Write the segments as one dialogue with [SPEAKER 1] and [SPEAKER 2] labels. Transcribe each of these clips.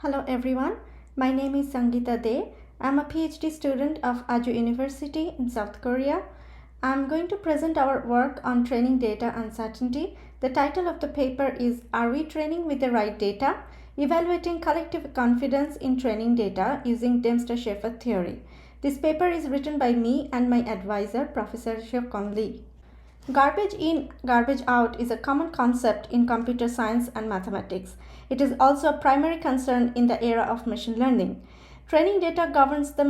[SPEAKER 1] Hello everyone, my name is Sangeeta De. I'm a PhD student of Aju University in South Korea. I'm going to present our work on training data uncertainty. The title of the paper is Are We Training with the Right Data? Evaluating Collective Confidence in Training Data Using Dempster-Shafer Theory. This paper is written by me and my advisor, Professor Hyokon Lee. Garbage in, garbage out is a common concept in computer science and mathematics. It is also a primary concern in the era of machine learning. Training data governs the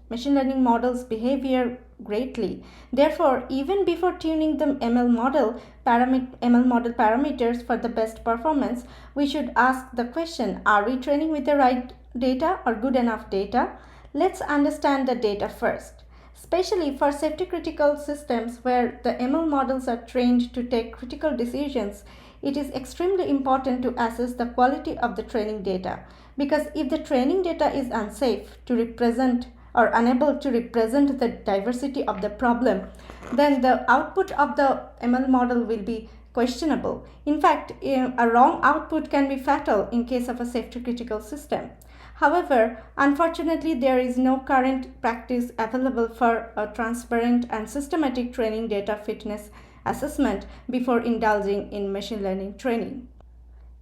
[SPEAKER 1] machine learning model's behavior greatly. Therefore, even before tuning the ML model parameters for the best performance, we should ask the question, are we training with the right data or good enough data? Let's understand the data first. Especially for safety critical systems where the ML models are trained to take critical decisions, it is extremely important to assess the quality of the training data, because if the training data is unsafe to represent or unable to represent the diversity of the problem, then the output of the ML model will be questionable. In fact, a wrong output can be fatal in case of a safety critical system. However, unfortunately, there is no current practice available for a transparent and systematic training data fitness assessment before indulging in machine learning training.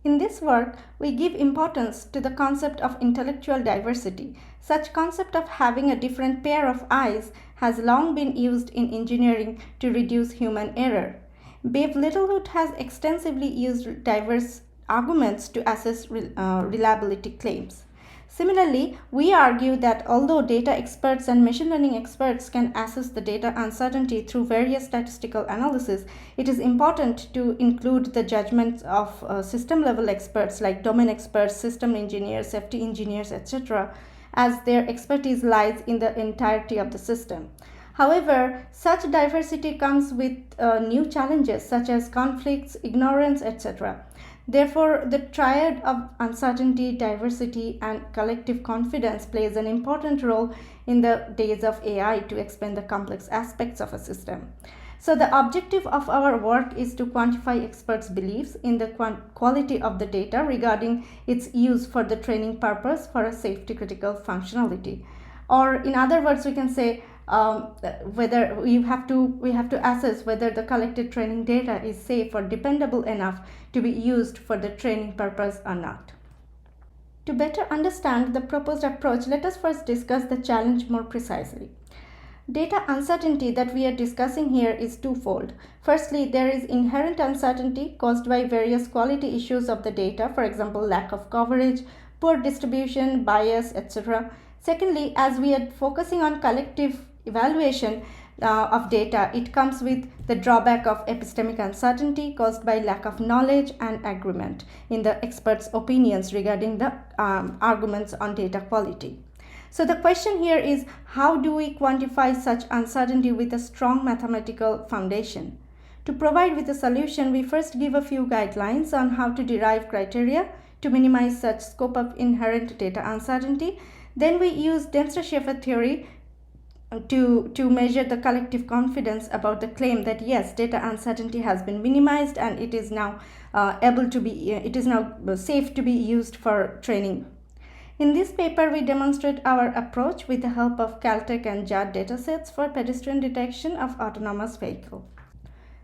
[SPEAKER 1] In this work, we give importance to the concept of intellectual diversity. Such concept of having a different pair of eyes has long been used in engineering to reduce human error. Bev Littlewood has extensively used diverse arguments to assess reliability claims. Similarly, we argue that although data experts and machine learning experts can assess the data uncertainty through various statistical analysis, it is important to include the judgments of system-level experts like domain experts, system engineers, safety engineers, etc., as their expertise lies in the entirety of the system. However, such diversity comes with new challenges such as conflicts, ignorance, etc. Therefore, the triad of uncertainty, diversity, and collective confidence plays an important role in the days of AI to explain the complex aspects of a system. So the objective of our work is to quantify experts' beliefs in the quality of the data regarding its use for the training purpose for a safety critical functionality. Or in other words, we can say whether we have to assess whether the collected training data is safe or dependable enough to be used for the training purpose or not. To better understand the proposed approach, let us first discuss the challenge more precisely. Data uncertainty that we are discussing here is twofold. Firstly, there is inherent uncertainty caused by various quality issues of the data, for example, lack of coverage, poor distribution, bias, etc. Secondly, as we are focusing on collective evaluation of data, it comes with the drawback of epistemic uncertainty caused by lack of knowledge and agreement in the experts' opinions regarding the arguments on data quality. So the question here is, how do we quantify such uncertainty with a strong mathematical foundation? To provide with a solution, we first give a few guidelines on how to derive criteria to minimize such scope of inherent data uncertainty. Then we use Dempster-Shafer theory to measure the collective confidence about the claim that yes, data uncertainty has been minimized and it is now safe to be used for training. In this paper, we demonstrate our approach with the help of Caltech and JAD datasets for pedestrian detection of autonomous vehicle.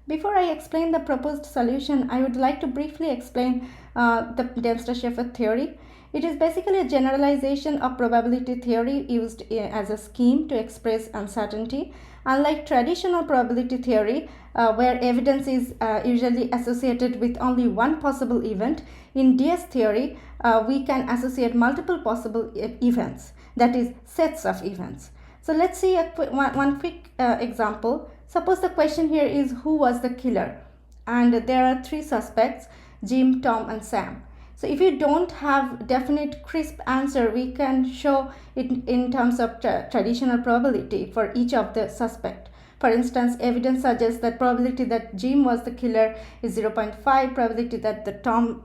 [SPEAKER 1] Before I explain the proposed solution, I would like to briefly explain the Dempster-Shafer theory. It is basically a generalization of probability theory used as a scheme to express uncertainty. Unlike traditional probability theory, where evidence is usually associated with only one possible event, in DS theory, we can associate multiple possible events, that is, sets of events. So let's see one quick example. Suppose the question here is, who was the killer? And there are three suspects, Jim, Tom, and Sam. So if you don't have definite crisp answer, we can show it in terms of traditional probability for each of the suspect. For instance, evidence suggests that probability that Jim was the killer is 0.5, probability that the Tom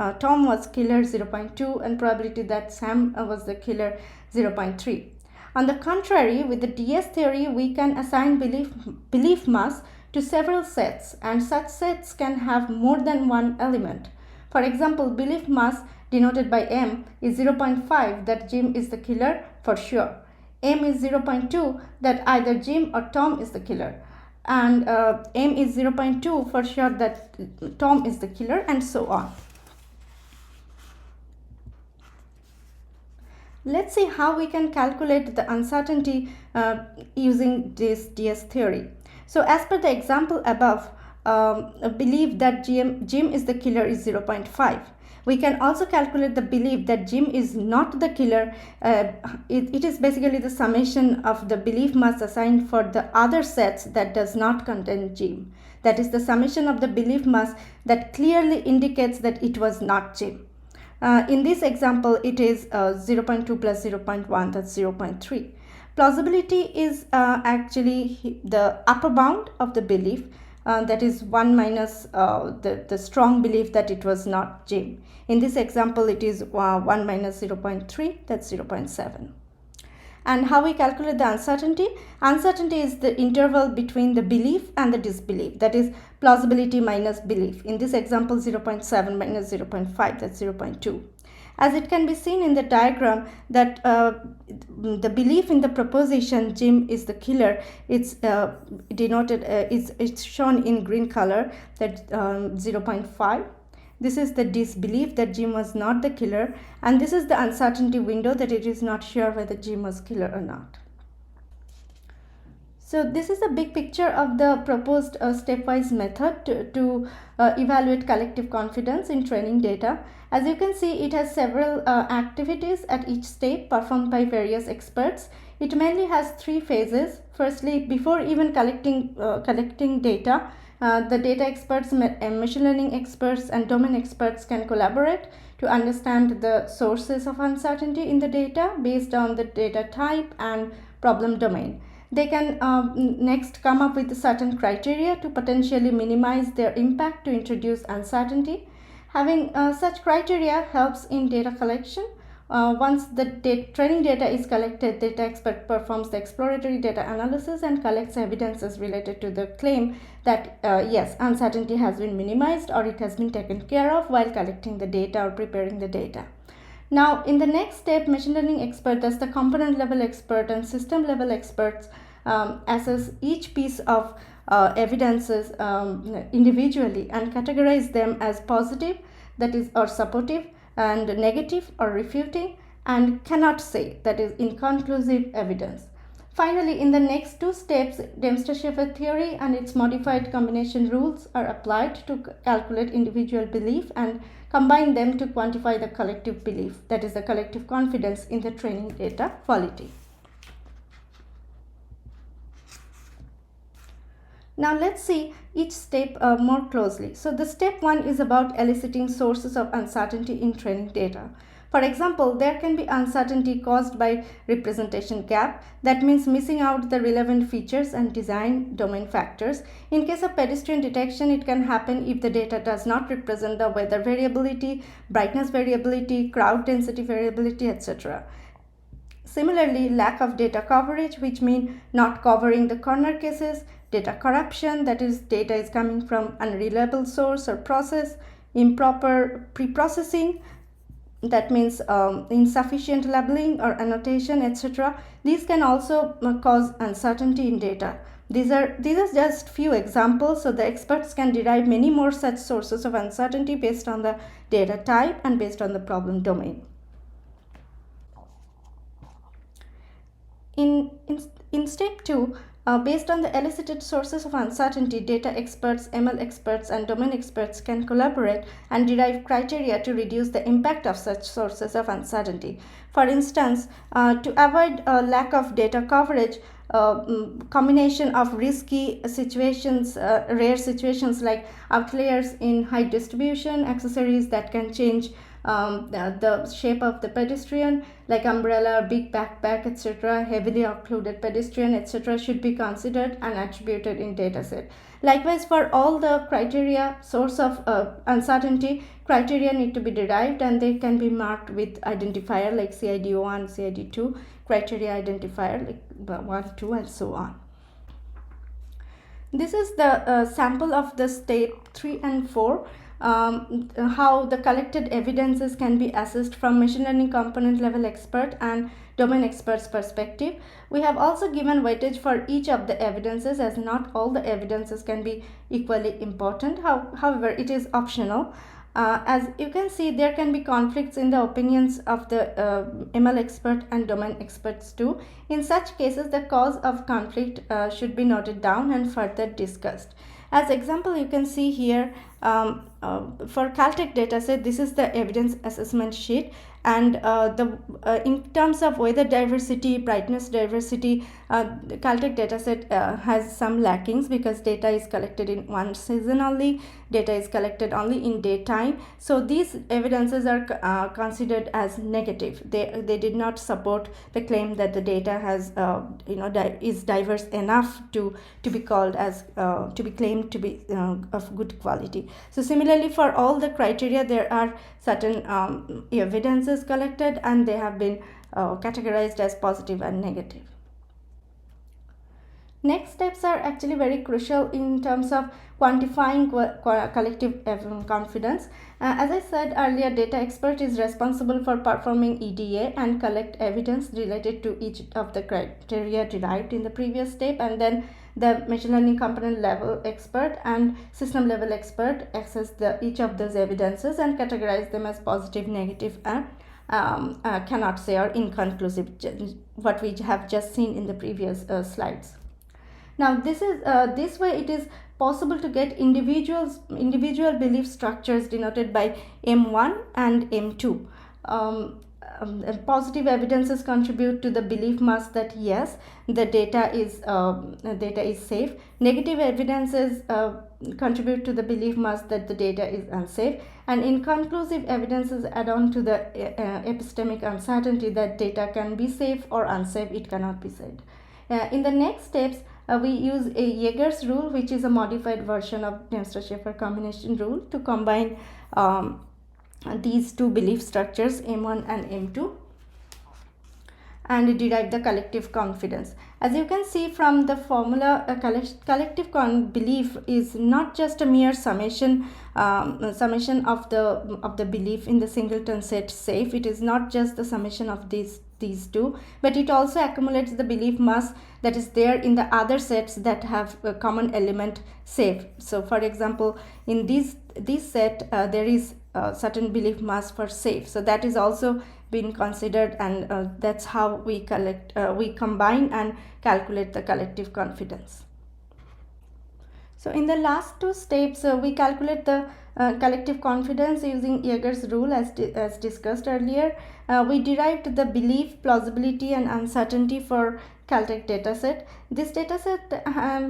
[SPEAKER 1] was killer 0.2, and probability that Sam was the killer 0.3. On the contrary, with the DS theory, we can assign belief mass to several sets, and such sets can have more than one element. For example, belief mass denoted by M, is 0.5, that Jim is the killer for sure. M is 0.2, that either Jim or Tom is the killer. And M is 0.2 for sure that Tom is the killer, and so on. Let's see how we can calculate the uncertainty using this DS theory. So as per the example above, believe that Jim is the killer is 0.5. We can also calculate the belief that Jim is not the killer. It is basically the summation of the belief mass assigned for the other sets that does not contain Jim. That is the summation of the belief mass that clearly indicates that it was not Jim. In this example, it is 0.2 plus 0.1, that's 0.3. Plausibility is actually the upper bound of the belief, that is 1 minus the strong belief that it was not Jim. In this example, it is 1 minus 0.3, that's 0.7. And how we calculate the uncertainty? Uncertainty is the interval between the belief and the disbelief, that is plausibility minus belief. In this example, 0.7 minus 0.5, that's 0.2. As it can be seen in the diagram that the belief in the proposition Jim is the killer, it's denoted, it's shown in green color, that 0.5. This is the disbelief that Jim was not the killer, and this is the uncertainty window that it is not sure whether Jim was killer or not. So this is a big picture of the proposed stepwise method to evaluate collective confidence in training data. As you can see, it has several activities at each step performed by various experts. It mainly has 3 phases. Firstly, before even collecting data, the data experts, machine learning experts, and domain experts can collaborate to understand the sources of uncertainty in the data based on the data type and problem domain. They can next come up with certain criteria to potentially minimize their impact to introduce uncertainty. Having such criteria helps in data collection. Once the training data is collected, data expert performs the exploratory data analysis and collects evidences related to the claim that yes, uncertainty has been minimized or it has been taken care of while collecting the data or preparing the data. Now, in the next step, machine learning expert, that's the component level expert and system level experts, assess each piece of evidences individually and categorize them as positive, that is, or supportive, and negative or refuting, and cannot say, that is, inconclusive evidence. Finally, in the next 2 steps, Dempster-Shafer theory and its modified combination rules are applied to calculate individual belief and combine them to quantify the collective belief, that is, the collective confidence in the training data quality. Now let's see each step more closely. So the step 1 is about eliciting sources of uncertainty in training data. For example, there can be uncertainty caused by representation gap, that means missing out the relevant features and design domain factors. In case of pedestrian detection, it can happen if the data does not represent the weather variability, brightness variability, crowd density variability, etc. Similarly, lack of data coverage, which means not covering the corner cases, data corruption, that is, data is coming from unreliable source or process, improper pre-processing, that means insufficient labeling or annotation, etc. These can also cause uncertainty in data. These are just few examples, so the experts can derive many more such sources of uncertainty based on the data type and based on the problem domain. In step 2, based on the elicited sources of uncertainty, data experts, ML experts, and domain experts can collaborate and derive criteria to reduce the impact of such sources of uncertainty. For instance, to avoid a lack of data coverage, combination of risky situations, rare situations like outliers in height distribution, accessories that can change the shape of the pedestrian, like umbrella, big backpack, etc., heavily occluded pedestrian, etc., should be considered and attributed in dataset. Likewise, for all the criteria, source of uncertainty, criteria need to be derived and they can be marked with identifier like CID1, CID2, criteria identifier like 1, 2, and so on. This is the sample of the step 3 and 4. how the collected evidences can be assessed from machine learning component level expert and domain experts perspective. We have also given weightage for each of the evidences, as not all the evidences can be equally important. However, it is optional. As you can see, there can be conflicts in the opinions of the ML expert and domain experts too. In such cases, the cause of conflict should be noted down and further discussed. As example, you can see here for Caltech dataset, this is the evidence assessment sheet, and in terms of weather diversity, brightness diversity, the Caltech dataset has some lackings because data is collected in one season only, data is collected only in daytime. So these evidences are considered as negative. They did not support the claim that the data has is diverse enough to be called as to be claimed to be of good quality. So similarly, for all the criteria, there are certain evidences collected, and they have been categorized as positive and negative. Next steps are actually very crucial in terms of quantifying collective confidence. As I said earlier, data expert is responsible for performing EDA and collect evidence related to each of the criteria derived in the previous step, and then the machine learning component level expert and system level expert access each of those evidences and categorize them as positive, negative, and cannot say or inconclusive, what we have just seen in the previous slides. Now this way it is possible to get individual belief structures denoted by M1 and M2. Positive evidences contribute to the belief mass that yes, the data is safe. Negative evidences contribute to the belief mass that the data is unsafe, and inconclusive evidences add on to the epistemic uncertainty that data can be safe or unsafe, it cannot be said. In the next steps, we use a Jaeger's rule, which is a modified version of Dempster-Shafer combination rule, to combine these two belief structures, M1 and M2, and derive the collective confidence. As you can see from the formula, collective belief is not just a mere summation of the belief in the singleton set safe. It is not just the summation of these two, but it also accumulates the belief mass that is there in the other sets that have a common element safe. So for example, in this set there is a certain belief mass for safe, so that is also been considered, and that's how we combine and calculate the collective confidence. So in the last two steps, we calculate the collective confidence using Jaeger's rule as discussed earlier. We derived the belief, plausibility, and uncertainty for Caltech dataset. This dataset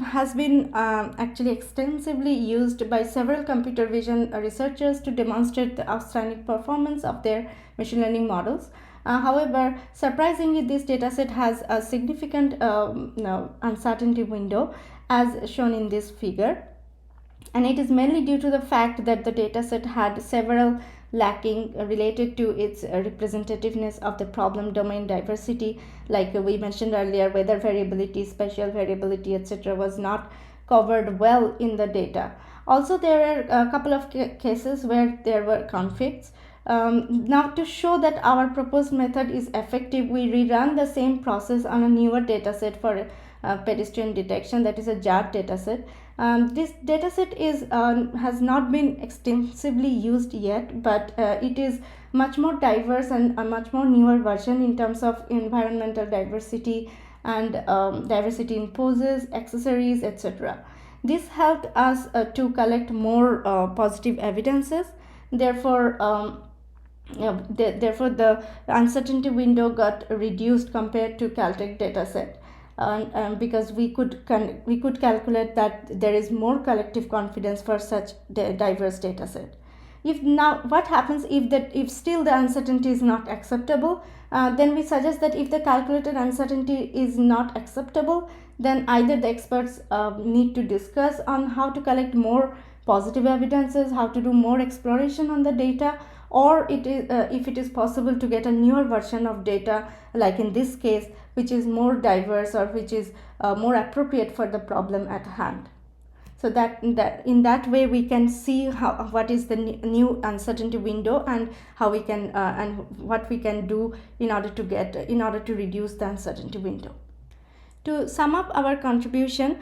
[SPEAKER 1] has been actually extensively used by several computer vision researchers to demonstrate the outstanding performance of their machine learning models. However, surprisingly, this dataset has a significant uncertainty window, as shown in this figure, and it is mainly due to the fact that the dataset had several lacking related to its representativeness of the problem domain diversity, like we mentioned earlier, weather variability, spatial variability, etc. was not covered well in the data. Also, there are a couple of cases where there were conflicts. Now, to show that our proposed method is effective, we rerun the same process on a newer dataset for pedestrian detection, that is a JARD dataset. This dataset has not been extensively used yet, but it is much more diverse and a much more newer version in terms of environmental diversity and diversity in poses, accessories, etc. This helped us to collect more positive evidences. Therefore, the uncertainty window got reduced compared to Caltech dataset. Because we could calculate that there is more collective confidence for such diverse data set. What happens if still the uncertainty is not acceptable? Then we suggest that if the calculated uncertainty is not acceptable, then either the experts need to discuss on how to collect more positive evidences, how to do more exploration on the data, or if it is possible to get a newer version of data, like in this case, which is more diverse or which is more appropriate for the problem at hand. So so that in that way we can see what is the new uncertainty window, and how we can and what we can do in order to reduce the uncertainty window. To sum up our contribution,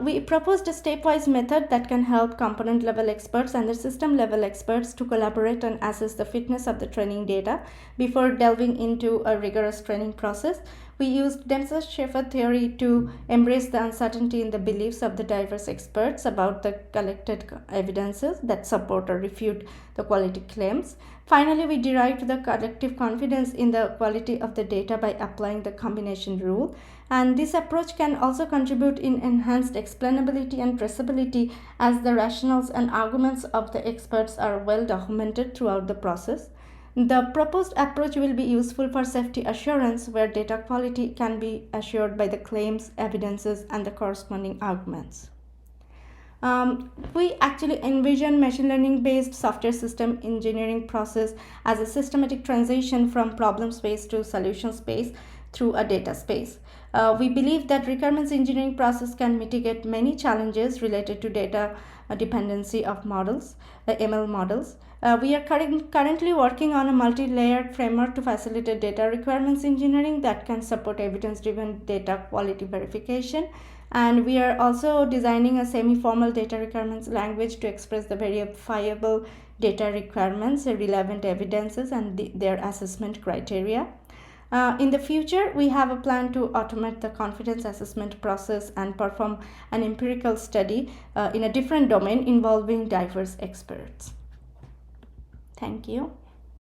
[SPEAKER 1] we proposed a stepwise method that can help component level experts and the system level experts to collaborate and assess the fitness of the training data before delving into a rigorous training process. We used Dempsey-Schaeffer theory to embrace the uncertainty in the beliefs of the diverse experts about the collected evidences that support or refute the quality claims. Finally, we derived the collective confidence in the quality of the data by applying the combination rule. And this approach can also contribute in enhanced explainability and traceability, as the rationales and arguments of the experts are well documented throughout the process. The proposed approach will be useful for safety assurance, where data quality can be assured by the claims, evidences, and the corresponding arguments. We actually envision machine learning based software system engineering process as a systematic transition from problem space to solution space through a data space. We believe that requirements engineering process can mitigate many challenges related to data dependency of models, ML models. We are currently working on a multi-layered framework to facilitate data requirements engineering that can support evidence-driven data quality verification. And we are also designing a semi-formal data requirements language to express the verifiable data requirements, relevant evidences, and their assessment criteria. In the future, we have a plan to automate the confidence assessment process and perform an empirical study in a different domain involving diverse experts. Thank you.